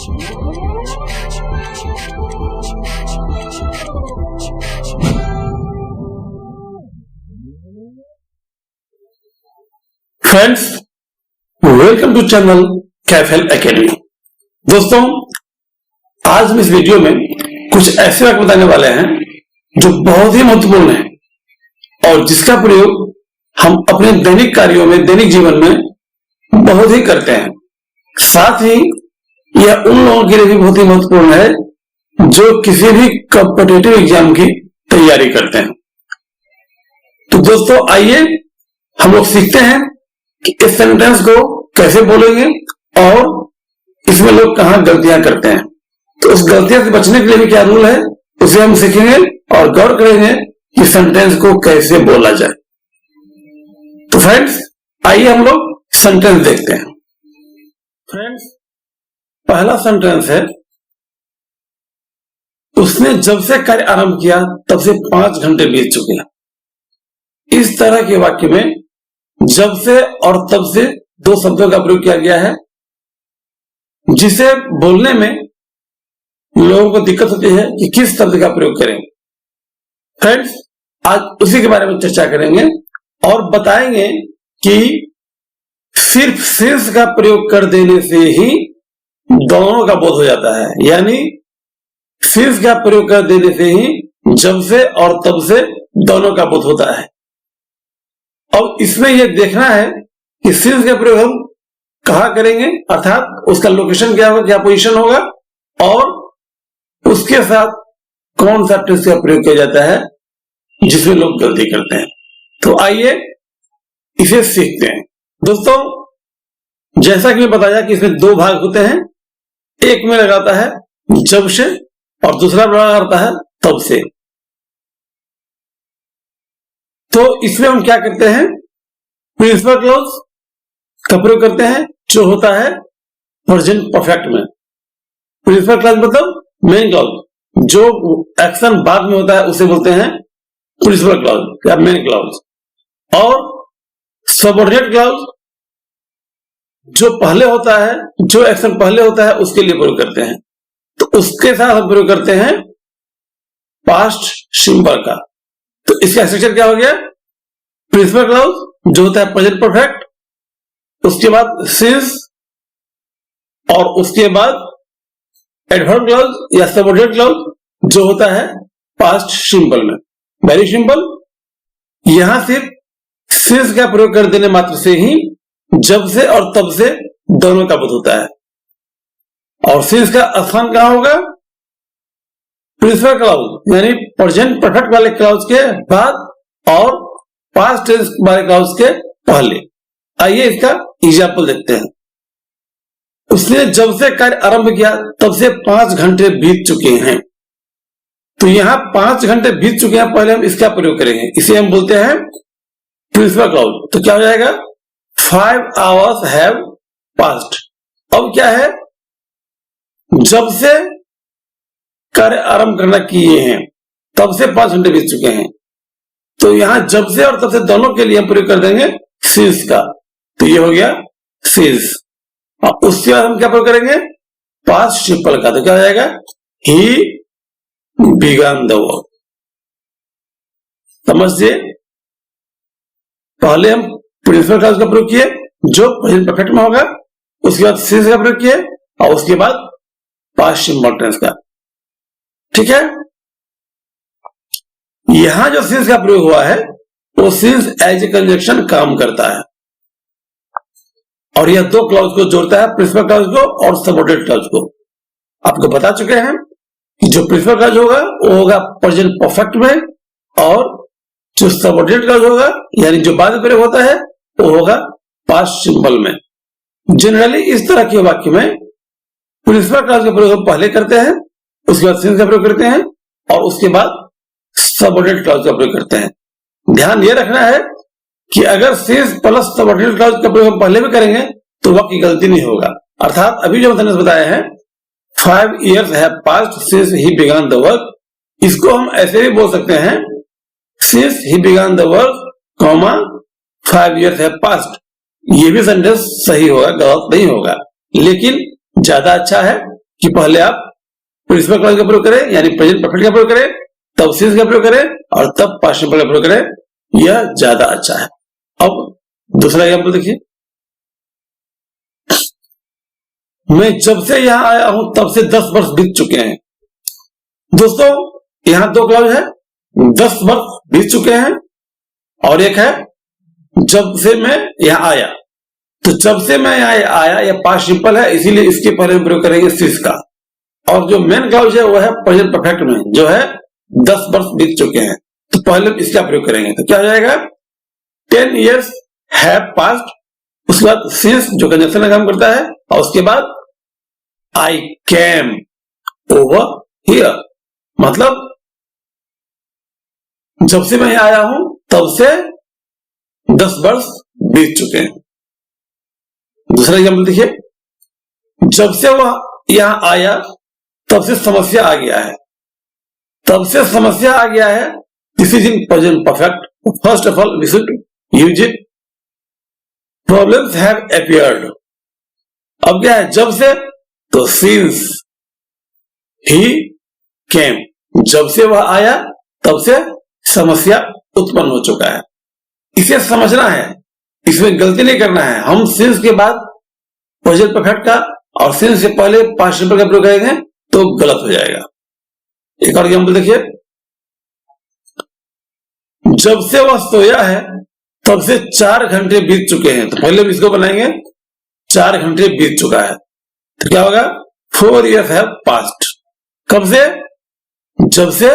Friends, welcome to channel कैफेल academy. दोस्तों, आज हम इस वीडियो में कुछ ऐसे वाक्य बताने वाले हैं जो बहुत ही महत्वपूर्ण है और जिसका प्रयोग हम अपने दैनिक कार्यों में, दैनिक जीवन में बहुत ही करते हैं। साथ ही यह उन लोगों के लिए भी बहुत ही महत्वपूर्ण है जो किसी भी कॉम्पिटिटिव एग्जाम की तैयारी करते हैं। तो दोस्तों, आइए हम लोग सीखते हैं कि इस सेंटेंस को कैसे बोलेंगे और इसमें लोग कहां गलतियां करते हैं। तो उस गलतियां से बचने के लिए भी क्या रूल है, उसे हम सीखेंगे और गौर करेंगे कि सेंटेंस को कैसे बोला जाए। तो फ्रेंड्स, आइए हम लोग सेंटेंस देखते हैं। फ्रेंड्स, पहला सेंटेंस है, उसने जब से कार्य आरंभ किया तब से 5 घंटे बीत चुके हैं। इस तरह के वाक्य में जब से और तब से दो शब्दों का प्रयोग किया गया है, जिसे बोलने में लोगों को दिक्कत होती है कि किस शब्द का प्रयोग करें। फ्रेंड्स, आज उसी के बारे में चर्चा करेंगे और बताएंगे कि सिर्फ सिंस का प्रयोग कर देने से ही दोनों का बोध हो जाता है, यानी सिंस का प्रयोग कर देने से ही जब से और तब से दोनों का बोध होता है। अब इसमें यह देखना है कि सिंस का प्रयोग हम कहां करेंगे, अर्थात उसका लोकेशन क्या होगा, क्या पोजीशन होगा और उसके साथ कौन सा टेंस का प्रयोग किया जाता है जिसमें लोग गलती करते हैं। तो आइए इसे सीखते हैं। दोस्तों, जैसा कि मैं बताया कि इसमें दो भाग होते हैं, एक में लगाता है जब से और दूसरा लगाता है तब से। तो इसमें हम क्या करते हैं, प्रिंसिपल क्लॉज का प्रयोग करते हैं जो होता है प्रेजेंट परफेक्ट में। प्रिंसिपल क्लॉज मतलब मेन क्लॉज, जो एक्शन बाद में होता है उसे बोलते हैं प्रिंसिपल क्लॉज या मेन क्लॉज। और सबऑर्डिनेट क्लॉज जो पहले होता है, जो एक्शन पहले होता है उसके लिए प्रयोग करते हैं। तो उसके साथ हम प्रयोग करते हैं पास्ट सिंपल का। तो इसका स्ट्रक्चर क्या हो गया, प्रिंसिपल क्लॉज जो होता है प्रेजेंट परफेक्ट, उसके बाद सिंस और उसके बाद एडवर्ब क्लॉज या सबऑर्डिनेट क्लॉज जो होता है पास्ट सिंपल में। वेरी सिंपल, यहां सिर्फ सिंस का प्रयोग कर देने मात्र से ही जब से और तब से दोनों का बोध होता है। और सिंस का स्थान कहां होगा, प्रिंसिपल क्लॉज यानी प्रेजेंट परफेक्ट वाले क्लॉज के बाद और पास्ट टेंस वाले क्लॉज के पहले। आइए इसका एग्जाम्पल देखते हैं। उसने जब से कार्य आरंभ किया तब से 5 घंटे बीत चुके हैं। तो यहां 5 घंटे बीत चुके हैं, पहले हम इसका प्रयोग करेंगे, इसे हम बोलते हैं प्रिंसिपल क्लॉज। तो क्या हो जाएगा, 5 hours have passed। अब क्या है, जब से कार्य आरंभ करना किए हैं तब से 5 घंटे बीत चुके हैं। तो यहां जब से और तब से दोनों के लिए हम प्रयोग कर देंगे सिंस का। तो ये हो गया सिंस। और उसके बाद हम क्या प्रयोग करेंगे, पास्ट सिंपल का। तो क्या हो जाएगा, ही बिगन द वर्क। समझिए, पहले हम प्रिंसिपल क्लॉज का प्रयोग किए जो प्रेजेंट परफेक्ट में होगा, उसके बाद सिंस का प्रयोग किए और उसके बाद पास्ट सिंपल टेंस का। ठीक है, यहां जो सिंस का प्रयोग हुआ है वो सिंस एज ए कंजक्शन काम करता है और यह दो क्लॉज को जोड़ता है, प्रिंसिपल क्लॉज को और सबऑर्डिनेट क्लॉज को। आपको बता चुके हैं कि जो प्रिंसिपल क्लॉज होगा वो होगा प्रेजेंट परफेक्ट में और जो सबऑर्डिनेट क्लॉज होगा यानी जो बाद में प्रयोग होता है वो होगा पास्ट सिंपल में। जनरली इस तरह के वाक्य में प्रिंसिपल क्लॉज का प्रयोग हम पहले करते हैं, उसके बाद सिंस का प्रयोग करते हैं और उसके बाद सबऑर्डिनेट क्लॉज का प्रयोग करते हैं। ध्यान ये रखना है कि अगर सिंस प्लस सबऑर्डिनेट क्लॉज का प्रयोग हम पहले भी करेंगे तो वाक्य गलती नहीं होगा। अर्थात अभी जो मैंने बताया है 5 years have passed since he began the work, इसको हम ऐसे भी बोल सकते हैं since he began the work, 5 years have passed। ये भी सेंटेंस सही होगा, गलत नहीं होगा, लेकिन ज्यादा अच्छा है कि पहले आप प्रिंसिपल क्लॉज का प्रयोग करें, यानी प्रेजेंट परफेक्ट का प्रयोग करें, तब सिंस का प्रयोग करें और तब पास्ट सिंपल का प्रयोग करें। यह ज्यादा अच्छा है। अब दूसरा एग्जाम्पल देखिए, मैं जब से यहां आया हूं तब से 10 वर्ष बीत चुके हैं। दोस्तों यहां दो क्लॉज है, 10 वर्ष बीत चुके हैं और एक है जब से मैं यहां आया। तो जब से मैं यहां आया यह पास्ट सिंपल है, इसीलिए इसके पहले हम प्रयोग करेंगे सिंस का। और जो मेन क्लॉज है वह है प्रेजेंट परफेक्ट में, जो है 10 वर्ष बीत चुके हैं। तो पहले इसका प्रयोग करेंगे तो क्या हो जाएगा, 10 years have passed, उसके बाद सिंस जो कंजंक्शन का काम करता है, और उसके बाद I came over here, मतलब जब से मैं आया हूं तब से 10 वर्ष बीत चुके हैं। दूसरा एग्जाम्पल देखिए, जब से वह यहां आया तब से समस्या आ गया है। तब से समस्या आ गया है, this is in present perfect. First of all we should use it. Problems have appeared, अब क्या है, जब से, तो सिंस ही केम, जब से वह आया तब से समस्या उत्पन्न हो चुका है। इसे समझना है, इसमें गलती नहीं करना है। हम सिंस के बाद प्रेजेंट परफेक्ट का और सिंस से पहले पास्ट सिंपल का प्रयोग करेंगे तो गलत हो जाएगा। एक और एग्जाम्पल देखिए, जब से वह सोया है तब से 4 घंटे बीत चुके हैं। तो पहले हम इसको बनाएंगे, 4 घंटे बीत चुका है, तो क्या होगा, 4 years have passed। कब से, जब से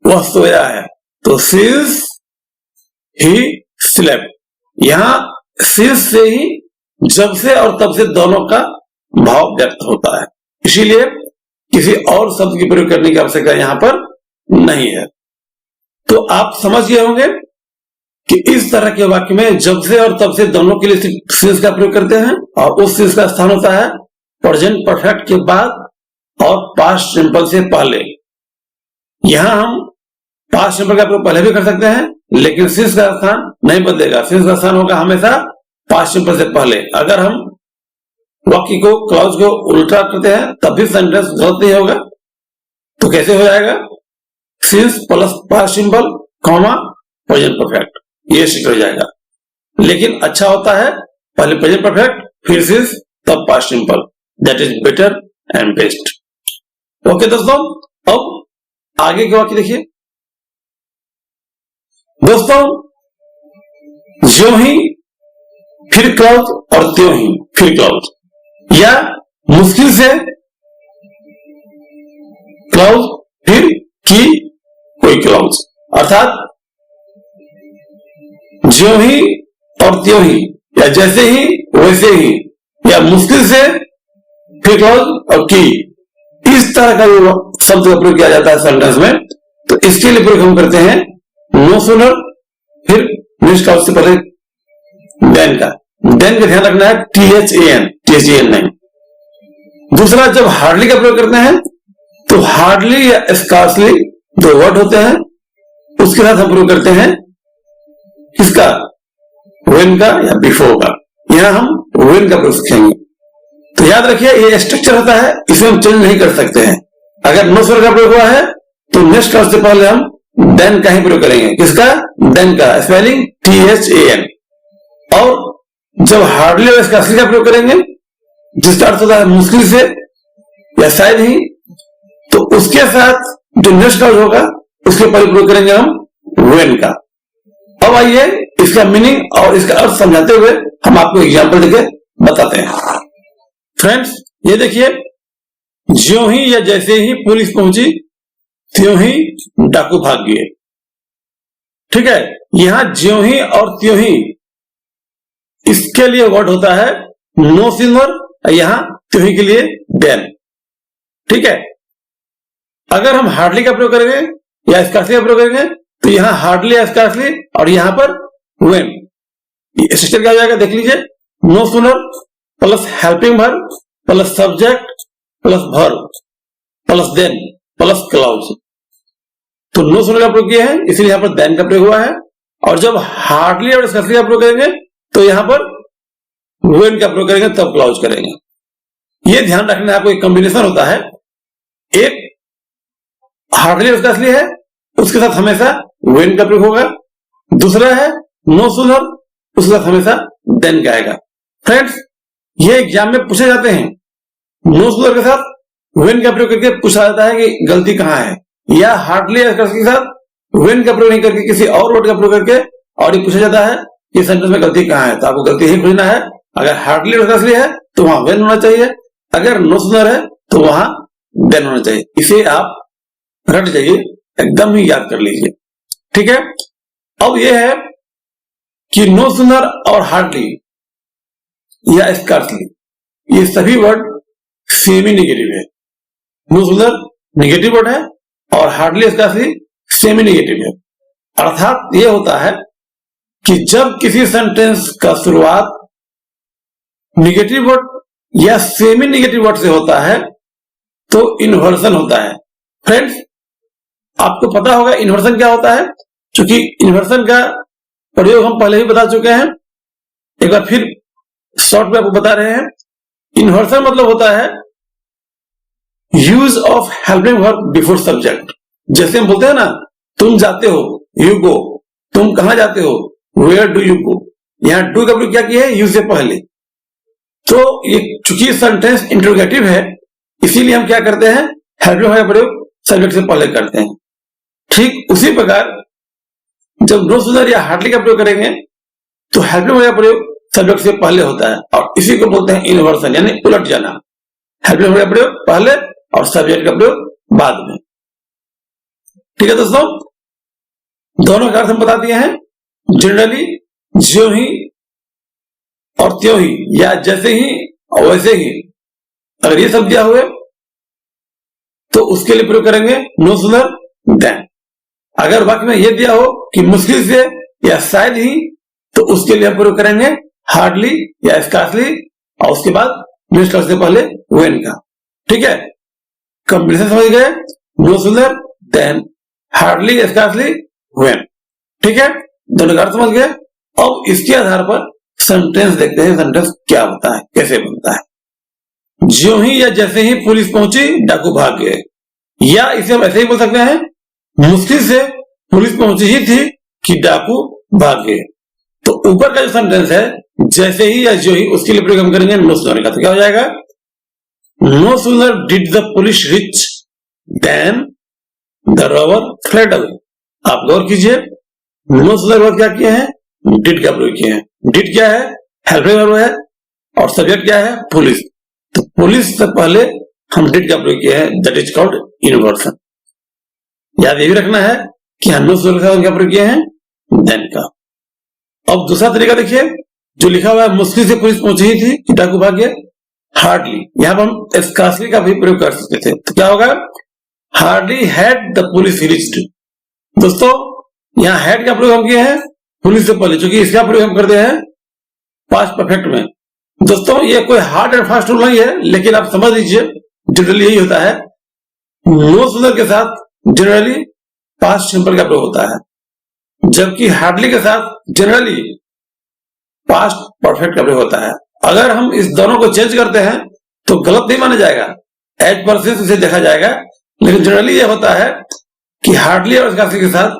वह सोया है, तो सिंस ही स्लेप्ट। यहां सिंस से ही जब से और तब से दोनों का भाव व्यक्त होता है, इसीलिए किसी और शब्द की प्रयोग करने की आवश्यकता यहां पर नहीं है। तो आप समझ गए होंगे कि इस तरह के वाक्य में जब से और तब से दोनों के लिए सिंस का प्रयोग करते हैं, और उस सिंस का स्थान होता है प्रेजेंट परफेक्ट के बाद और पास्ट सिंपल से पहले। यहां हम पास्ट सिंपल का प्रयोग पहले भी कर सकते हैं, लेकिन सिंस का स्थान नहीं बदलेगा। सिंस का स्थान होगा हमेशा पास्ट सिंपल से पहले। अगर हम वाक्य को, क्लॉज को उल्टा करते हैं तब भी सेंटेंस गलत नहीं होगा। तो कैसे हो जाएगा, since plus past simple comma present perfect, ये सीख हो जाएगा। लेकिन अच्छा होता है पहले प्रेजेंट परफेक्ट फिर सिंस तब past simple, that is better and best. Okay दोस्तों, अब आगे के वाक्य देखिए। दोस्तों ज्यों ही फिर क्लॉज और त्यों ही फिर क्लॉज, या मुश्किल से क्लॉज फिर की कोई क्लॉज, अर्थात ज्यों ही और त्यों ही, या जैसे ही वैसे ही, या मुश्किल से फिर क्लॉज और की, इस तरह का जो शब्द का प्रयोग किया जाता है सेंटेंस में, तो इसके लिए प्रयोग हम करते हैं नो सूनर फिर नेक्स्ट क्लॉज से पहले देन का। देन का ध्यान रखना है THAN नहीं। दूसरा, जब हार्डली का प्रयोग करते हैं तो हार्डली या स्कार्सली दो वर्ड होते हैं, उसके साथ हम प्रयोग करते हैं किसका, व्हेन का या बिफोर का। यहां हम व्हेन का प्रयोग सीखेंगे। तो याद रखिए ये स्ट्रक्चर होता है, इसे हम चेंज नहीं कर सकते हैं। अगर नो सूनर का प्रयोग हुआ है तो नेक्स्ट क्लॉज से पहले हम देन का ही प्रयोग करेंगे। किसका, देन का, स्पेलिंग THAN। और जब हार्डली और स्कार्सली का प्रयोग करेंगे, जिसका अर्थ होता है मुश्किल से या शायद ही, तो उसके साथ जो नेक्स्ट क्लॉज होगा उसके पहले प्रयोग करेंगे हम व्हेन का। अब आइए इसका मीनिंग और इसका अर्थ समझाते हुए हम आपको एग्जाम्पल देके बताते हैं। फ्रेंड्स ये देखिए, ज्यों ही या जैसे ही पुलिस पहुंची त्यों ही डाकू भाग गए। ठीक है, यहां ज्यों ही और त्यों ही, इसके लिए वर्ड होता है नो सूनर, यहां त्यों ही के लिए देन। ठीक है, अगर हम हार्डली का प्रयोग करेंगे या स्कार्सली का प्रयोग करेंगे तो यहां हार्डली या स्कार्सली और यहां पर व्हेन। स्ट्रक्चर क्या हो जाएगा देख लीजिए, no sooner plus helping verb plus subject plus verb plus then plus clause. तो नो सूनर का प्रयोग किया है, इसलिए यहां पर देन का प्रयोग हुआ है। और जब हार्डली और स्कार्सली का प्रयोग करेंगे तो यहां पर व्हेन का प्रयोग करेंगे तब क्लॉज करेंगे। ये ध्यान रखना है आपको, एक कॉम्बिनेशन होता है, एक हार्डली उसका असली है, उसके साथ हमेशा व्हेन का प्रयोग होगा। दूसरा है नो सूनर, उसके साथ हमेशा देन का आएगा। फ्रेंड्स, ये एग्जाम में पूछे जाते हैं। नो सूनर के साथ व्हेन का प्रयोग करके पूछा जाता है कि गलती कहां है, या हार्डली के साथ व्हेन का प्रयोग नहीं करके किसी और वर्ड का प्रयोग करके और ये पूछा जाता है कि सेंटेंस में गलती कहां है। तो आपको गलती ही खोजना है। अगर हार्डली असली है तो वहां व्हेन होना चाहिए, अगर नो सूनर है तो वहां देन होना चाहिए। इसे आप रट जाइए, एकदम ही याद कर लीजिए, ठीक है। अब यह है कि नो सूनर और हार्डली या स्कार्सली, ये सभी वर्ड सेमी नेगेटिव है। नो सूनर नेगेटिव वर्ड है और हार्डली स्कार्सली सेमी नेगेटिव है। अर्थात यह होता है कि जब किसी सेंटेंस का शुरुआत नेगेटिव वर्ड या सेमी नेगेटिव वर्ड से होता है तो इन्वर्सन होता है। फ्रेंड्स, आपको पता होगा इन्वर्सन क्या होता है, क्योंकि इन्वर्सन का प्रयोग हम पहले ही बता चुके हैं। एक बार फिर शॉर्ट में आपको बता रहे हैं। इन्वर्सन मतलब होता है use of helping verb before subject. जैसे हम बोलते हैं ना, तुम जाते हो, यू गो। तुम कहां जाते हो, वेयर डू यू गो। यहां डू का प्रयोग क्या किया है, यू से पहले। तो ये चूंकि सेंटेंस इंटरोगेटिव है, इसीलिए हम क्या करते हैं, हेल्पिंग वर्ब का प्रयोग सब्जेक्ट से पहले करते हैं। ठीक उसी प्रकार जब नो सूनर या हार्डली का प्रयोग करेंगे तो हेल्पिंग वर्ब का प्रयोग सब्जेक्ट से पहले होता है, और इसी को बोलते हैं इन्वर्सन, यानी उलट जाना। हेल्पिंग वर्ब का प्रयोग पहले और सब्जेक्ट का प्रयोग बाद में। ठीक है दोस्तों, दोनों का अर्थ हम बता दिए हैं। जनरली, ज्यों ही और त्यों ही, या जैसे ही और वैसे ही, अगर ये सब दिया हुए तो उसके लिए प्रयोग करेंगे नो सूनर देन। अगर वाक्य में यह दिया हो कि मुश्किल से या शायद ही, तो उसके लिए हम प्रयोग करेंगे हार्डली या स्कार्सली, और उसके बाद नेक्स्ट वर्ड से पहले व्हेन का। ठीक है, कॉम्बिनेशन समझ गए, no sooner then, hardly, scarcely, when. ठीक है, दोनों का अर्थ समझ गए। अब इसके आधार पर सेंटेंस देखते हैं, सेंटेंस क्या होता है, कैसे बनता है। ज्यों ही या जैसे ही पुलिस पहुंची, डाकू भाग गए। या इसे हम ऐसे ही बोल सकते हैं, मुश्किल से पुलिस पहुंची ही थी कि डाकू भाग गए। तो ऊपर का जो सेंटेंस है, जैसे ही या ज्यों ही, उसके लिए प्रयोग हम करेंगे नो सूनर का। तो क्या हो जाएगा, no sooner did the police reach then the robber fled away. आप गौर कीजिए, नो सूनर वर्ड क्या किए हैं, डिड का प्रयोग किए हैं। डिड क्या है, हेल्पिंग वर्ब है, और सब्जेक्ट क्या है, पुलिस। तो पुलिस से पहले हम डिड का प्रयोग किया है, दैट इज कॉल्ड इन्वर्सन। याद ये भी रखना है कि हम नो सूनर का क्या प्रयोग किए हैं, देन का। अब दूसरा तरीका देखिए, जो लिखा हुआ है मुश्किल से पुलिस पहुंची ही थी कि डाकू भाग गए, हार्डली। यहां पर हम स्कार्सली का भी प्रयोग कर सकते थे। तो क्या होगा, hardly had the police reached. दोस्तों, यहां हैड का प्रयोग हम किए हैं पुलिस से पहले, क्योंकि इसका प्रयोग हम करते हैं पास्ट परफेक्ट में। दोस्तों, ये कोई हार्ड एंड फास्ट रूल नहीं है, लेकिन आप समझ लीजिए जनरली यही होता है। नो सूनर के साथ जनरली पास्ट सिंपल का प्रयोग होता है, जबकि हार्डली के साथ जनरली पास्ट परफेक्ट का प्रयोग होता है। अगर हम इस दोनों को चेंज करते हैं तो गलत नहीं माना जाएगा, एज पर से इसे देखा जाएगा। लेकिन जनरली यह होता है कि हार्डली और स्कार्सली के साथ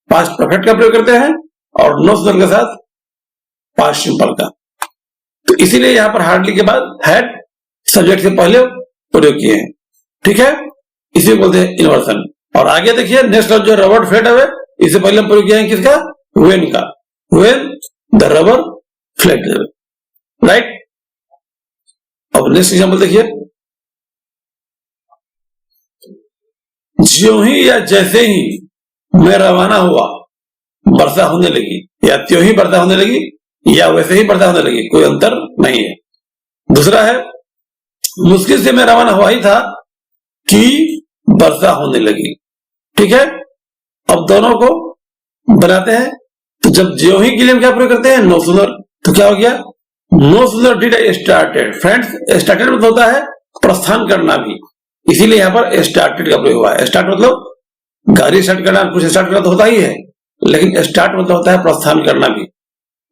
पास्ट परफेक्ट का प्रयोग करते हैं और नो सूनर के साथ पास्ट सिंपल का। तो इसीलिए यहां पर हार्डली के बाद हैड सब्जेक्ट से पहले प्रयोग किए हैं। ठीक है, इसी बोलते हैं इन्वर्सन। और आगे देखिए, नेक्स्ट जो रबर फ्लेड अवे, इससे पहले हम प्रयोग किए हैं किसका, व्हेन का। When the rubber fled away, right. अब नेक्स्ट एग्जांपल देखिए, ज्यों ही या जैसे ही मैं रवाना हुआ, वर्षा होने लगी। या त्यों ही वर्षा होने लगी, या वैसे ही वर्षा होने लगी, कोई अंतर नहीं है। दूसरा है, मुश्किल से मैं रवाना हुआ ही था कि वर्षा होने लगी। ठीक है, अब दोनों को बनाते हैं। तो जब ज्यों ही के लिए हम क्या प्रयोग करते हैं, नो सूनर। तो क्या हो गया, no sooner did I started. Friends, started मतलब होता है प्रस्थान करना भी, इसीलिए यहां पर स्टार्टेड का प्रयोग हुआ है। स्टार्ट मतलब गाड़ी स्टार्ट करना, कुछ स्टार्ट करना तो होता ही है, लेकिन स्टार्ट मतलब होता है प्रस्थान करना भी,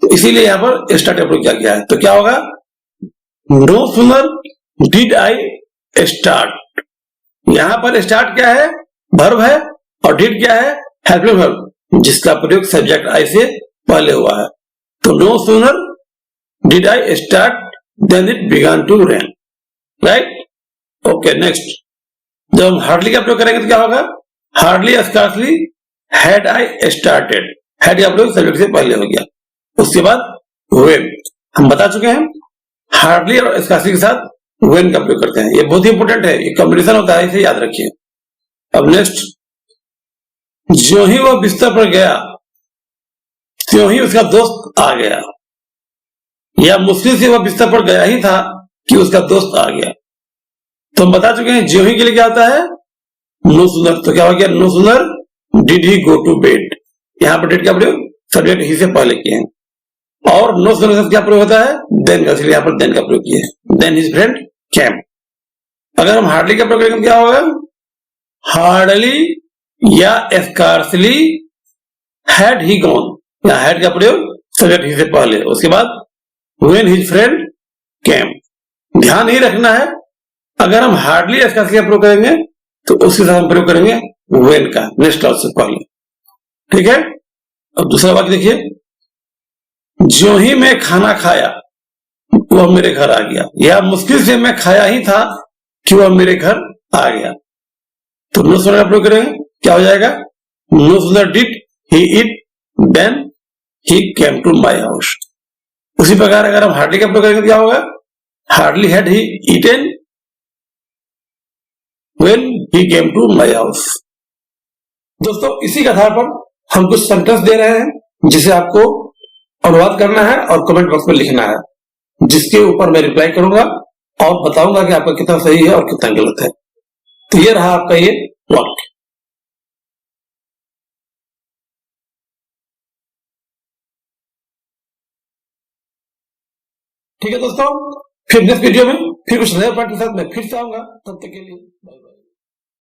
तो इसीलिए यहां पर स्टार्ट का प्रयोग किया गया है। तो क्या होगा, no sooner did I start. यहां पर स्टार्ट क्या है? वर्ब है, और डिड क्या है? हेल्पिंग वर्ब, जिसका प्रयोग सब्जेक्ट आई से पहले हुआ है। तो no sooner did I start then it began to rain, right? Okay, next. जब हम हार्डली का प्रयोग करेंगे तो क्या होगा? Hardly scarcely had I started. Had का प्रयोग सब्जेक्ट से पहले हो गया। उसके बाद व्हेन, हम बता चुके हैं हार्डली और स्कार्सली के साथ व्हेन का प्रयोग करते हैं। ये बहुत ही इंपॉर्टेंट है, ये कॉम्बिनेशन होता है, इसे याद रखिए। अब नेक्स्ट, जो ही वह बिस्तर पर गया त्यों ही उसका दोस्त आ गया, या मुश्किल से वह बिस्तर पर गया ही था कि उसका दोस्त आ गया। तो हम बता चुके हैं जो ही के लिए क्या होता है? No sooner. तो क्या हो गया? No sooner did he go to bed. यहां पर डिड का प्रयोग सब्जेक्ट ही से पहले किए हैं। और नो सूनर क्या प्रयोग होता है? देन का, इसलिए यहां पर देन का प्रयोग किया है। Then his friend came. अगर हम हार्डली का प्रयोग करेंगे क्या होगा? हार्डली या स्कार्सली हैड ही गॉन। या हैड का प्रयोग सब्जेक्ट ही से पहले, उसके बाद व्हेन हिज फ्रेंड केम। ध्यान ही रखना है, अगर हम हार्डली स्कार्सली का प्रयोग करेंगे तो उसके साथ हम प्रयोग करेंगे व्हेन का, नेक्स्ट क्लास से पहले, ठीक है? अब दूसरा वाक्य देखिए, जो ही मैं खाना खाया वह मेरे घर आ गया, या मुश्किल से मैं खाया ही था कि वह मेरे घर आ गया। तो नो सूनर का प्रयोग करेंगे, क्या हो जाएगा? No sooner did he eat then he came to my house. उसी प्रकार अगर हम हार्डली का प्रयोग करेंगे क्या होगा? Hardly had he eaten when he came to my house. दोस्तों, इसी के आधार पर हम कुछ सेंटेंस दे रहे हैं जिसे आपको अनुवाद करना है और कमेंट बॉक्स में लिखना है, जिसके ऊपर मैं रिप्लाई करूंगा और बताऊंगा कि आपका कितना सही है और कितना गलत है। तो ये रहा आपका ये वाक्य। ठीक है दोस्तों, फिर नेक्स्ट वीडियो में फिर कुछ नए पार्ट के साथ मैं फिर से आऊंगा। तब तक के लिए बाय बाय।